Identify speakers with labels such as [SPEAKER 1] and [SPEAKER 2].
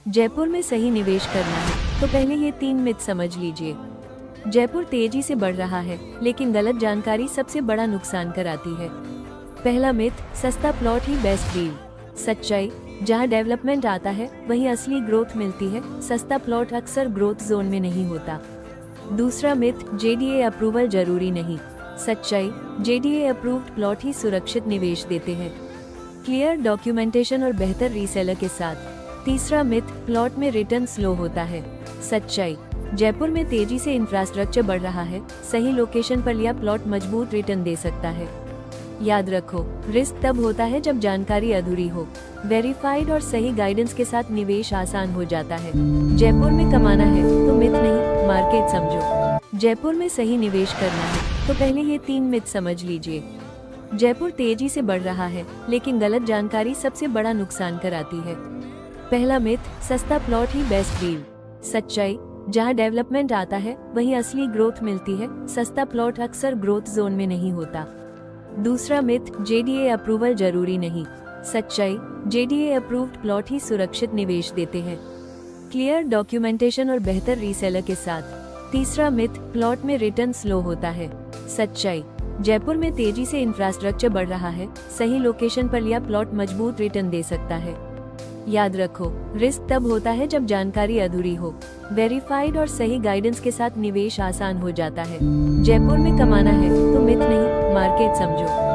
[SPEAKER 1] जयपुर में सही निवेश करना है तो पहले ये 3 मिथ समझ लीजिए। जयपुर तेजी से बढ़ रहा है, लेकिन गलत जानकारी सबसे बड़ा नुकसान कराती है। पहला मिथ, सस्ता प्लॉट ही बेस्ट डील। सच्चाई, जहां डेवलपमेंट आता है वहीं असली ग्रोथ मिलती है। सस्ता प्लॉट अक्सर ग्रोथ जोन में नहीं होता। दूसरा मिथ, जेडीए अप्रूवल जरूरी नहीं। सच्चाई, जेडीए अप्रूव्ड प्लॉट ही सुरक्षित निवेश देते हैं, क्लियर डॉक्यूमेंटेशन और बेहतर रीसेलर के साथ। तीसरा मिथ, प्लॉट में रिटर्न स्लो होता है। सच्चाई, जयपुर में तेजी से इंफ्रास्ट्रक्चर बढ़ रहा है, सही लोकेशन पर लिया प्लॉट मजबूत रिटर्न दे सकता है। याद रखो, रिस्क तब होता है जब जानकारी अधूरी हो। वेरीफाइड और सही गाइडेंस के साथ निवेश आसान हो जाता है। जयपुर में कमाना है तो मिथ नहीं, मार्केट समझो। जयपुर में सही निवेश करना है तो पहले ये 3 मिथ समझ लीजिए। जयपुर तेजी से बढ़ रहा है, लेकिन गलत जानकारी सबसे बड़ा नुकसान कराती है। पहला मिथ, सस्ता प्लॉट ही बेस्ट डील। सच्चाई, जहां डेवलपमेंट आता है वहीं असली ग्रोथ मिलती है। सस्ता प्लॉट अक्सर ग्रोथ जोन में नहीं होता। दूसरा मिथ, जेडीए अप्रूवल जरूरी नहीं। सच्चाई, जेडीए अप्रूव्ड प्लॉट ही सुरक्षित निवेश देते हैं, क्लियर डॉक्यूमेंटेशन और बेहतर रीसेलर के साथ। तीसरा मिथ, प्लॉट में रिटर्न स्लो होता है। सच्चाई, जयपुर में तेजी से इंफ्रास्ट्रक्चर बढ़ रहा है, सही लोकेशन पर लिया प्लॉट मजबूत रिटर्न दे सकता है। याद रखो, रिस्क तब होता है जब जानकारी अधूरी हो। वेरीफाइड और सही गाइडेंस के साथ निवेश आसान हो जाता है। जयपुर में कमाना है तो मिथ नहीं, मार्केट समझो।